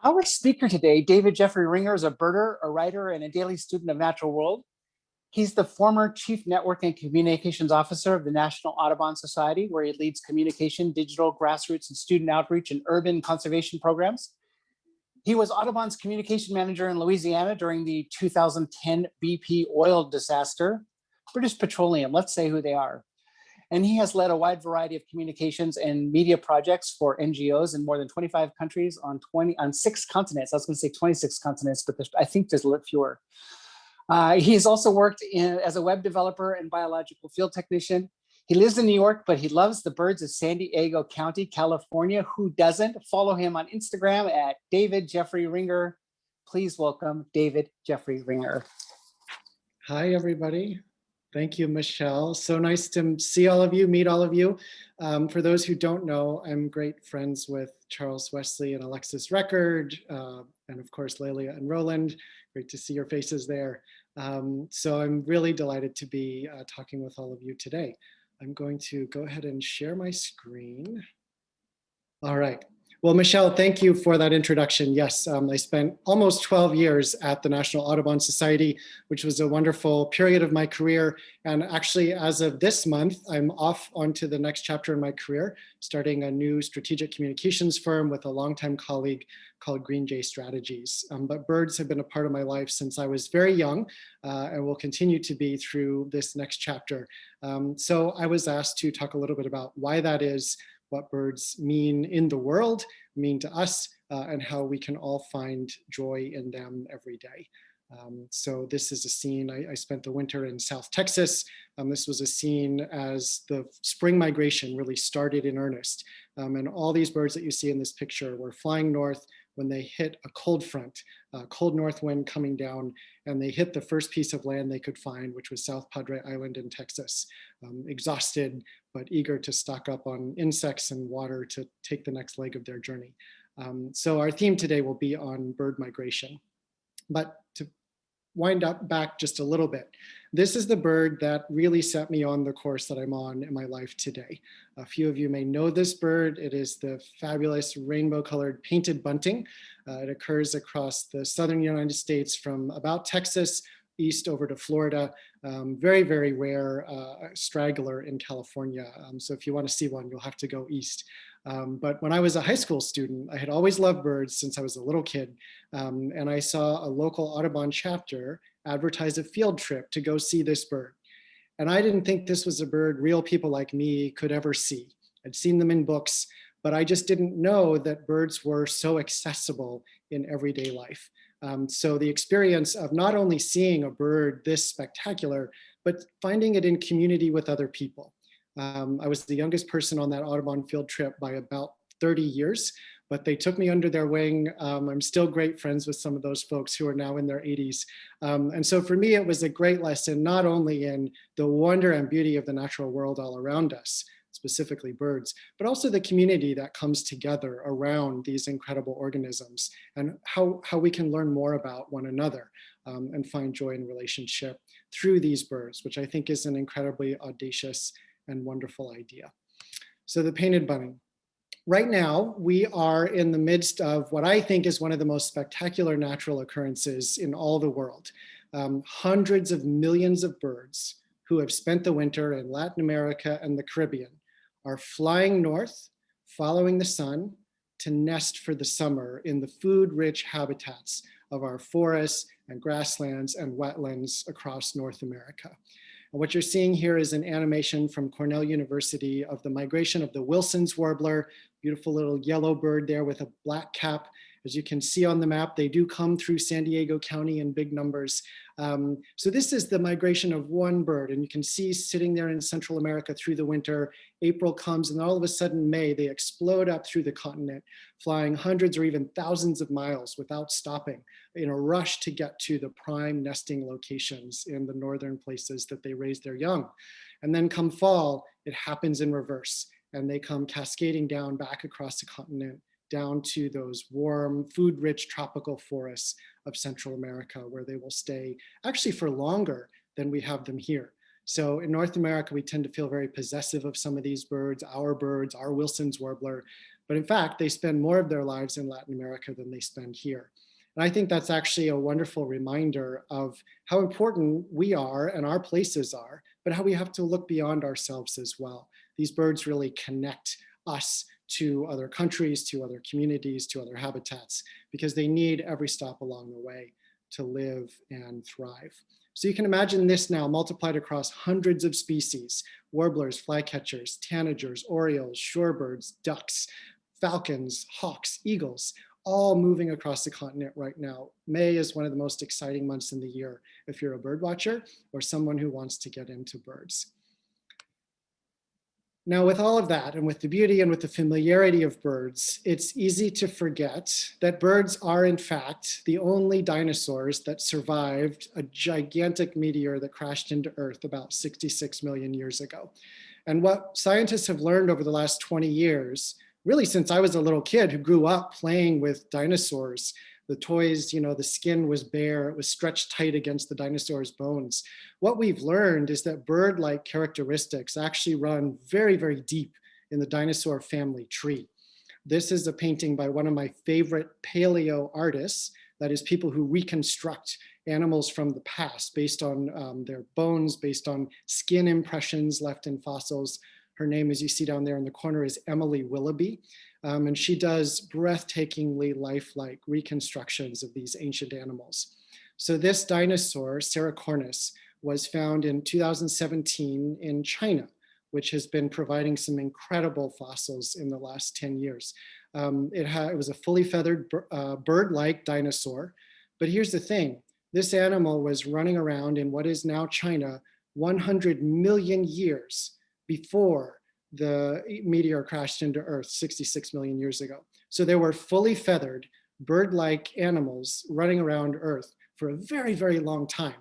Our speaker today, David Jeffrey Ringer, is a birder, a writer, and a daily student of natural world. He's the former Chief Network and Communications Officer of the National Audubon Society, where he leads communication, digital, grassroots, and student outreach in urban conservation programs. He was Audubon's communication manager in Louisiana during the 2010 BP oil disaster. British Petroleum, let's say who they are. And he has led a wide variety of communications and media projects for NGOs in more than 25 countries on 6 continents. I was going to say 26 continents, but I think there's a little fewer. He's also worked as a web developer and biological field technician. He lives in New York, but he loves the birds of San Diego County, California. Who doesn't? Follow him on Instagram at David Jeffrey Ringer. Please welcome David Jeffrey Ringer. Hi, everybody. Thank you, Michelle. So nice to see all of you, meet all of you. For those who don't know, I'm great friends with Charles Wesley and Alexis Record, and of course, Lelia and Roland. Great to see your faces there. So I'm really delighted to be talking with all of you today. I'm going to go ahead and share my screen. All right. Well, Michelle, thank you for that introduction. Yes, I spent almost 12 years at the National Audubon Society, which was a wonderful period of my career. And actually, as of this month, I'm off onto the next chapter in my career, starting a new strategic communications firm with a longtime colleague called Green Jay Strategies. But birds have been a part of my life since I was very young and will continue to be through this next chapter. So I was asked to talk a little bit about why that is, what birds mean in the world, mean to us, and how we can all find joy in them every day. So this is a scene, I spent the winter in South Texas. This was a scene as the spring migration really started in earnest. And all these birds that you see in this picture were flying north when they hit a cold front, cold north wind coming down, and they hit the first piece of land they could find, which was South Padre Island in Texas. Exhausted, but eager to stock up on insects and water to take the next leg of their journey. So our theme today will be on bird migration. But to wind up back just a little bit, this is the bird that really set me on the course that I'm on in my life today. A few of you may know this bird. It is the fabulous rainbow-colored painted bunting. It occurs across the southern United States from about Texas east over to Florida. Very, very rare straggler in California. So if you want to see one, you'll have to go east. But when I was a high school student, I had always loved birds since I was a little kid. And I saw a local Audubon chapter advertise a field trip to go see this bird. And I didn't think this was a bird real people like me could ever see. I'd seen them in books, but I just didn't know that birds were so accessible in everyday life. So the experience of not only seeing a bird this spectacular, but finding it in community with other people. I was the youngest person on that Audubon field trip by about 30 years, but they took me under their wing. I'm still great friends with some of those folks who are now in their 80s. And so for me, it was a great lesson, not only in the wonder and beauty of the natural world all around us, specifically birds, but also the community that comes together around these incredible organisms and how we can learn more about one another and find joy in relationship through these birds, which I think is an incredibly audacious and wonderful idea. So the painted bunting. Right now, we are in the midst of what I think is one of the most spectacular natural occurrences in all the world. Hundreds of millions of birds who have spent the winter in Latin America and the Caribbean are flying north, following the sun, to nest for the summer in the food-rich habitats of our forests and grasslands and wetlands across North America. And what you're seeing here is an animation from Cornell University of the migration of the Wilson's warbler, beautiful little yellow bird there with a black cap. As you can see on the map, they do come through San Diego County in big numbers. So this is the migration of one bird, and you can see sitting there in Central America through the winter. April comes, and all of a sudden May, they explode up through the continent, flying hundreds or even thousands of miles without stopping in a rush to get to the prime nesting locations in the northern places that they raise their young. And then come fall, it happens in reverse, and they come cascading down back across the continent, down to those warm, food-rich tropical forests of Central America, where they will stay actually for longer than we have them here. So in North America, we tend to feel very possessive of some of these birds, our Wilson's warbler, But in fact, they spend more of their lives in Latin America than they spend here. And I think that's actually a wonderful reminder of how important we are and our places are, but how we have to look beyond ourselves as well. These birds really connect us to other countries, to other communities, to other habitats, because they need every stop along the way to live and thrive. So you can imagine this now multiplied across hundreds of species: warblers, flycatchers, tanagers, orioles, shorebirds, ducks, falcons, hawks, eagles, all moving across the continent right now. May is one of the most exciting months in the year if you're a bird watcher or someone who wants to get into birds. Now, with all of that, and with the beauty and with the familiarity of birds, it's easy to forget that birds are, in fact, the only dinosaurs that survived a gigantic meteor that crashed into Earth about 66 million years ago. And what scientists have learned over the last 20 years, really since I was a little kid who grew up playing with dinosaurs, the toys, the skin was bare, it was stretched tight against the dinosaur's bones. What we've learned is that bird-like characteristics actually run very, very deep in the dinosaur family tree. This is a painting by one of my favorite paleo artists, that is, people who reconstruct animals from the past based on their bones, based on skin impressions left in fossils. Her name, as you see down there in the corner, is Emily Willoughby. And she does breathtakingly lifelike reconstructions of these ancient animals. So this dinosaur, Ceratocornis, was found in 2017 in China, which has been providing some incredible fossils in the last 10 years. It was a fully feathered bird-like dinosaur. But here's the thing, this animal was running around in what is now China 100 million years before the meteor crashed into Earth 66 million years ago. So there were fully feathered bird-like animals running around Earth for a very, very long time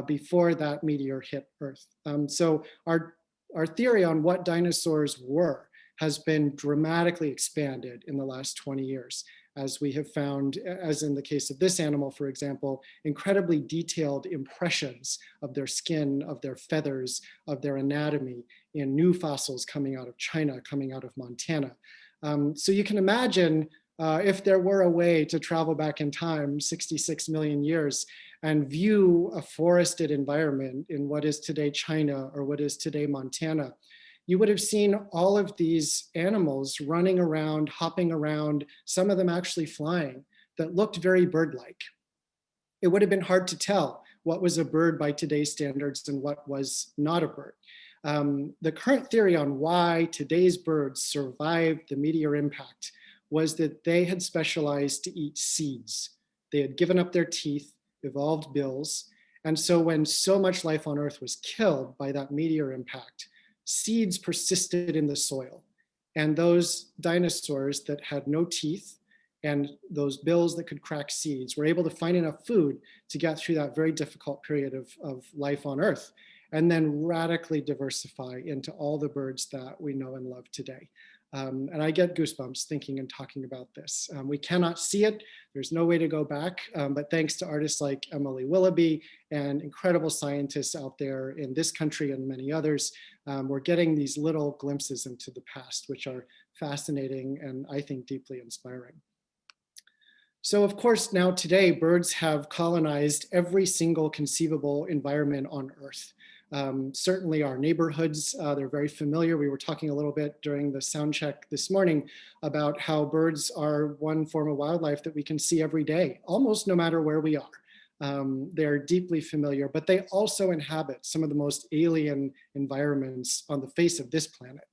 before that meteor hit Earth. So our theory on what dinosaurs were has been dramatically expanded in the last 20 years, as we have found, as in the case of this animal, for example, incredibly detailed impressions of their skin, of their feathers, of their anatomy in new fossils coming out of China, coming out of Montana. So you can imagine if there were a way to travel back in time 66 million years and view a forested environment in what is today China or what is today Montana, you would have seen all of these animals running around, hopping around, some of them actually flying, that looked very bird-like. It would have been hard to tell what was a bird by today's standards and what was not a bird. The current theory on why today's birds survived the meteor impact was that they had specialized to eat seeds. They had given up their teeth, evolved bills, and so when so much life on Earth was killed by that meteor impact, seeds persisted in the soil. And those dinosaurs that had no teeth and those bills that could crack seeds were able to find enough food to get through that very difficult period of life on Earth, and then radically diversify into all the birds that we know and love today. And I get goosebumps thinking and talking about this. We cannot see it. There's no way to go back, but thanks to artists like Emily Willoughby and incredible scientists out there in this country and many others, we're getting these little glimpses into the past, which are fascinating and I think deeply inspiring. So of course, now today, birds have colonized every single conceivable environment on Earth. Certainly our neighborhoods, they're very familiar. We were talking a little bit during the sound check this morning about how birds are one form of wildlife that we can see every day, almost no matter where we are. They're deeply familiar, but they also inhabit some of the most alien environments on the face of this planet.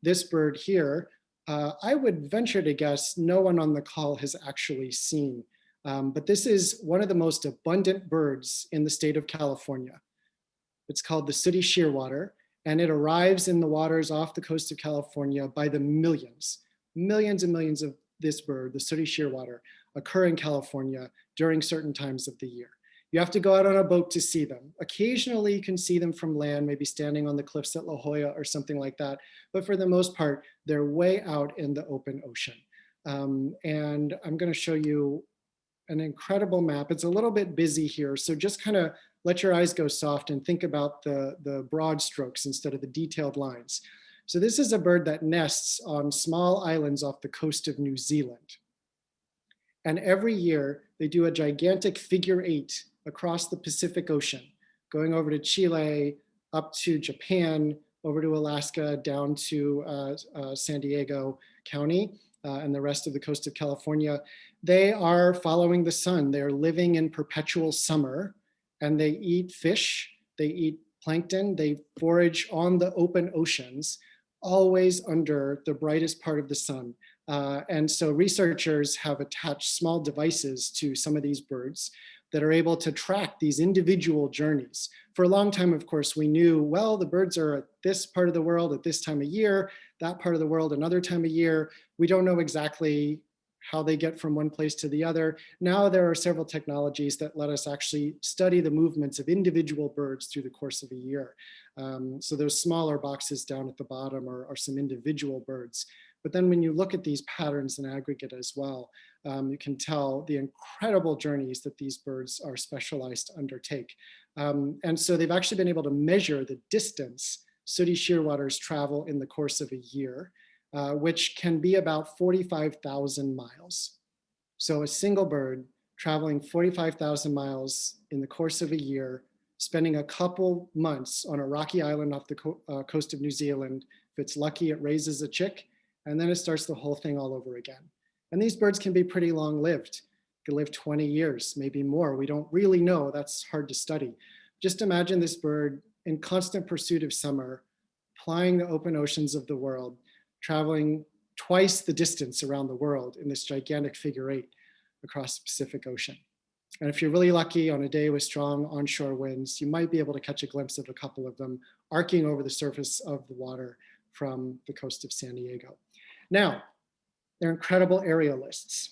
This bird here, I would venture to guess no one on the call has actually seen, but this is one of the most abundant birds in the state of California. It's called the sooty shearwater, and it arrives in the waters off the coast of California by the millions. Millions and millions of this bird, the sooty shearwater, occur in California during certain times of the year. You have to go out on a boat to see them. Occasionally you can see them from land, maybe standing on the cliffs at La Jolla or something like that. But for the most part, they're way out in the open ocean. And I'm going to show you an incredible map. It's a little bit busy here, so just kind of let your eyes go soft and think about the broad strokes instead of the detailed lines. So this is a bird that nests on small islands off the coast of New Zealand. And every year they do a gigantic figure 8 across the Pacific Ocean, going over to Chile, up to Japan, over to Alaska, down to San Diego County, and the rest of the coast of California. They are following the sun. They're living in perpetual summer, and they eat fish, they eat plankton, they forage on the open oceans, always under the brightest part of the sun. And so researchers have attached small devices to some of these birds that are able to track these individual journeys. For a long time, of course, we knew, well, the birds are at this part of the world at this time of year, that part of the world another time of year. We don't know exactly how they get from one place to the other. Now there are several technologies that let us actually study the movements of individual birds through the course of a year. So those smaller boxes down at the bottom are some individual birds. But then when you look at these patterns in aggregate as well, you can tell the incredible journeys that these birds are specialized to undertake. And so they've actually been able to measure the distance sooty shearwaters travel in the course of a year, which can be about 45,000 miles. So a single bird traveling 45,000 miles in the course of a year, spending a couple months on a rocky island off the coast of New Zealand. If it's lucky, it raises a chick, and then it starts the whole thing all over again. And these birds can be pretty long-lived. They can live 20 years, maybe more. We don't really know. That's hard to study. Just imagine this bird in constant pursuit of summer, plying the open oceans of the world, traveling twice the distance around the world in this gigantic figure 8 across the Pacific Ocean. And if you're really lucky on a day with strong onshore winds, you might be able to catch a glimpse of a couple of them arcing over the surface of the water from the coast of San Diego. Now, they're incredible aerialists,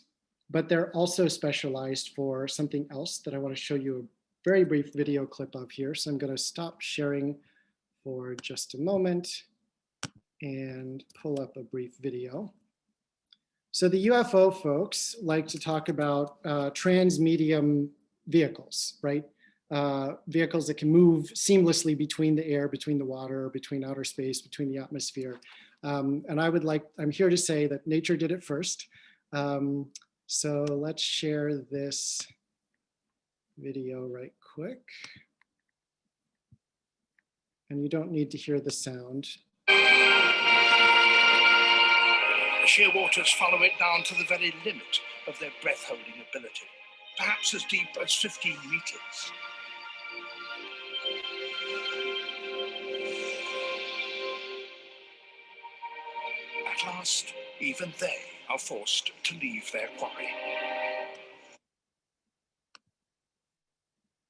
but they're also specialized for something else that I want to show you a very brief video clip of here. So I'm going to stop sharing for just a moment and pull up a brief video. So the UFO folks like to talk about transmedium vehicles, right? Vehicles that can move seamlessly between the air, between the water, between outer space, between the atmosphere. And I'm here to say that nature did it first. So let's share this video right quick. And you don't need to hear the sound. The shearwaters follow it down to the very limit of their breath-holding ability, perhaps as deep as 15 meters. At last, even they are forced to leave their quarry.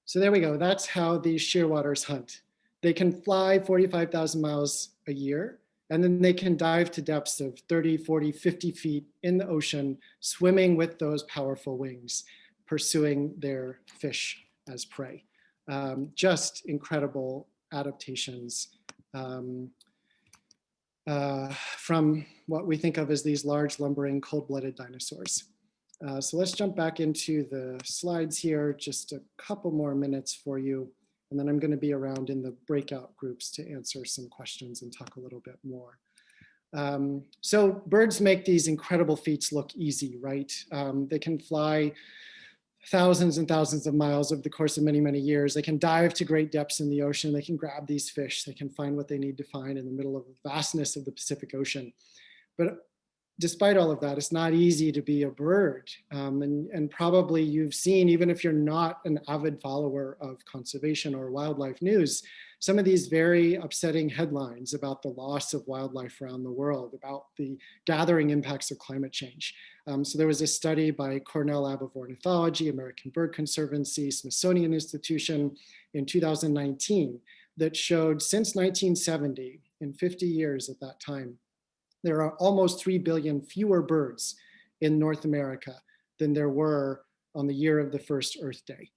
So there we go. That's how these shearwaters hunt. They can fly 45,000 miles a year, and then they can dive to depths of 30, 40, 50 feet in the ocean, swimming with those powerful wings, pursuing their fish as prey. Just incredible adaptations from what we think of as these large, lumbering, cold-blooded dinosaurs. So let's jump back into the slides here, just a couple more minutes for you. And then I'm going to be around in the breakout groups to answer some questions and talk a little bit more. So birds make these incredible feats look easy, right? They can fly thousands and thousands of miles over the course of many, many years. They can dive to great depths in the ocean. They can grab these fish. They can find what they need to find in the middle of the vastness of the Pacific Ocean. But despite all of that, it's not easy to be a bird. And probably you've seen, even if you're not an avid follower of conservation or wildlife news, some of these very upsetting headlines about the loss of wildlife around the world, about the gathering impacts of climate change. So there was a study by Cornell Lab of Ornithology, American Bird Conservancy, Smithsonian Institution in 2019 that showed since 1970, in 50 years at that time, there are almost 3 billion fewer birds in North America than there were on the year of the first Earth Day.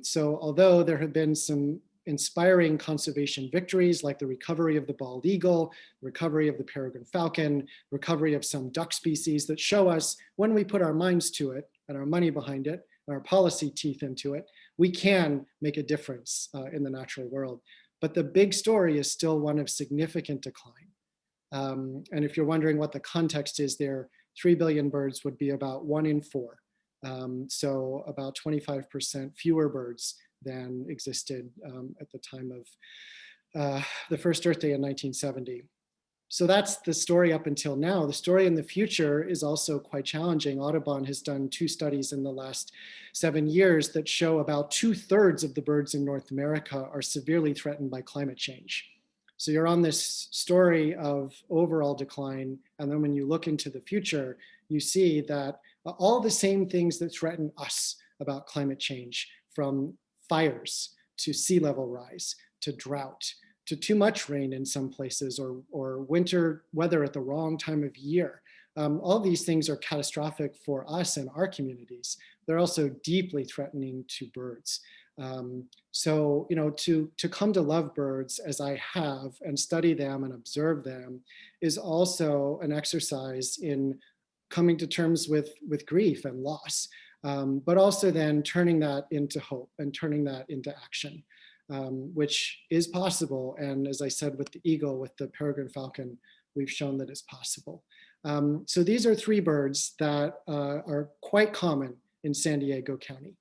So although there have been some inspiring conservation victories like the recovery of the bald eagle, recovery of the peregrine falcon, recovery of some duck species that show us when we put our minds to it and our money behind it, and our policy teeth into it, we can make a difference in the natural world. But the big story is still one of significant decline. And if you're wondering what the context is there, 3 billion birds would be about 1 in 4. So about 25% fewer birds than existed at the time of the first Earth Day in 1970. So that's the story up until now. The story in the future is also quite challenging. Audubon has done 2 studies in the last 7 years that show about 2/3 of the birds in North America are severely threatened by climate change. So you're on this story of overall decline. And then when you look into the future, you see that all the same things that threaten us about climate change, from fires to sea level rise to drought, to too much rain in some places, or winter weather at the wrong time of year. All these things are catastrophic for us and our communities. They're also deeply threatening to birds. So, to come to love birds as I have and study them and observe them is also an exercise in coming to terms with grief and loss, but also then turning that into hope and turning that into action. Which is possible. And as I said, with the eagle, with the peregrine falcon, we've shown that it's possible. So these are 3 birds that are quite common in San Diego County.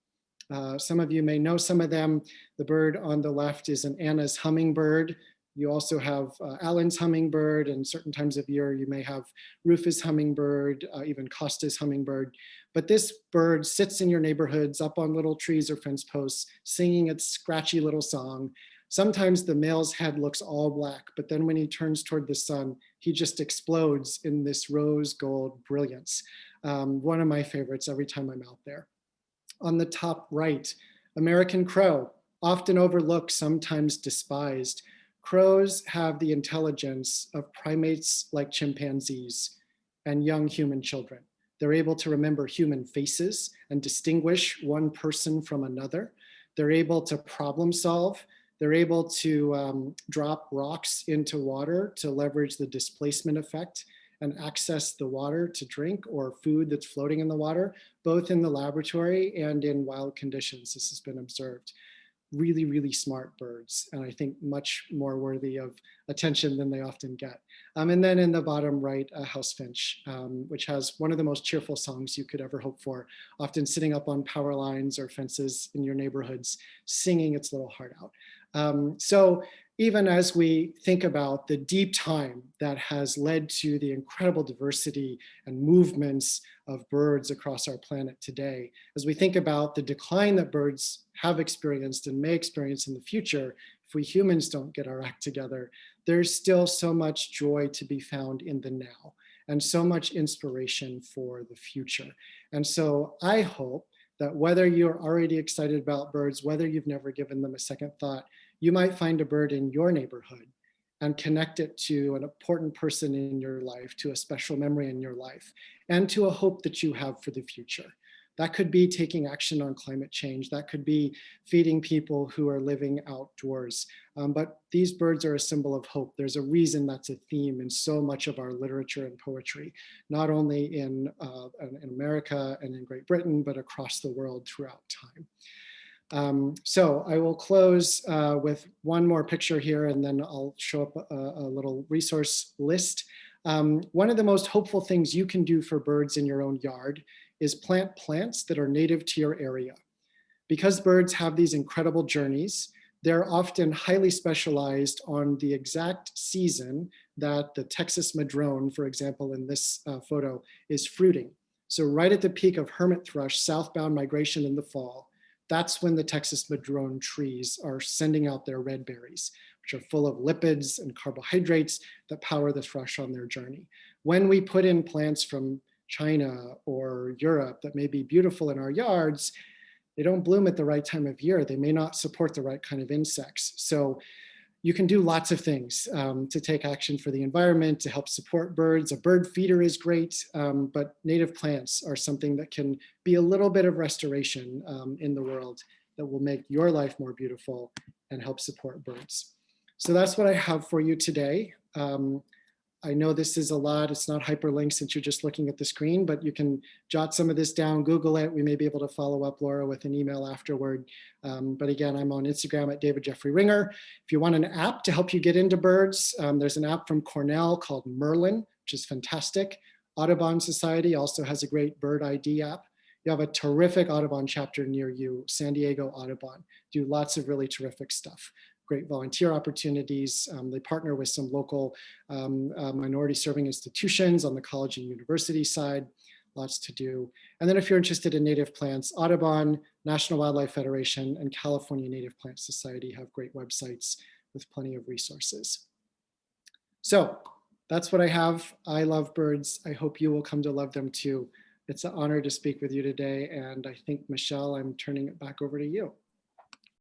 Some of you may know some of them. The bird on the left is an Anna's hummingbird. You also have Allen's hummingbird, and certain times of year you may have Rufus hummingbird, even Costa's hummingbird. But this bird sits in your neighborhoods up on little trees or fence posts, singing its scratchy little song. Sometimes the male's head looks all black, but then when he turns toward the sun, he just explodes in this rose gold brilliance. One of my favorites every time I'm out there. On the top right, American crow, often overlooked, sometimes despised. Crows have the intelligence of primates like chimpanzees and young human children. They're able to remember human faces and distinguish one person from another. They're able to problem solve. They're able to drop rocks into water to leverage the displacement effect and access the water to drink or food that's floating in the water, both in the laboratory and in wild conditions. This has been observed. Really, really smart birds, and I think much more worthy of attention than they often get. And then in the bottom right, a house finch, which has one of the most cheerful songs you could ever hope for, often sitting up on power lines or fences in your neighborhoods, singing its little heart out. So even as we think about the deep time that has led to the incredible diversity and movements of birds across our planet today, as we think about the decline that birds have experienced and may experience in the future, if we humans don't get our act together, there's still so much joy to be found in the now and so much inspiration for the future. And so I hope that whether you're already excited about birds, whether you've never given them a second thought, you might find a bird in your neighborhood and connect it to an important person in your life, to a special memory in your life, and to a hope that you have for the future. That could be taking action on climate change. That could be feeding people who are living outdoors. But these birds are a symbol of hope. There's a reason that's a theme in so much of our literature and poetry, not only in America and in Great Britain, but across the world throughout time. So I will close with one more picture here, and then I'll show up a little resource list. One of the most hopeful things you can do for birds in your own yard is plant plants that are native to your area. Because birds have these incredible journeys, they're often highly specialized on the exact season that the Texas madrone, for example, in this photo, is fruiting. So right at the peak of hermit thrush southbound migration in the fall, that's when the Texas madrone trees are sending out their red berries, which are full of lipids and carbohydrates that power the thrush on their journey. When we put in plants from China or Europe that may be beautiful in our yards, they don't bloom at the right time of year. They may not support the right kind of insects. So you can do lots of things to take action for the environment, to help support birds. A bird feeder is great, but native plants are something that can be a little bit of restoration in the world that will make your life more beautiful and help support birds. So that's what I have for you today. I know this is a lot. It's not hyperlinked since you're just looking at the screen, but you can jot some of this down, Google it. We may be able to follow up, Laura, with an email afterward. But again, I'm on Instagram at David Jeffrey Ringer. If you want an app to help you get into birds, there's an app from Cornell called Merlin, which is fantastic. Audubon Society also has a great bird ID app. You have a terrific Audubon chapter near you, San Diego Audubon. Do lots of really terrific stuff. Great volunteer opportunities. They partner with some local minority serving institutions on the college and university side. Lots to do. And then if you're interested in native plants, Audubon, National Wildlife Federation, and California Native Plant Society have great websites with plenty of resources. So that's what I have. I love birds. I hope you will come to love them too. It's an honor to speak with you today. And I think, Michelle, I'm turning it back over to you.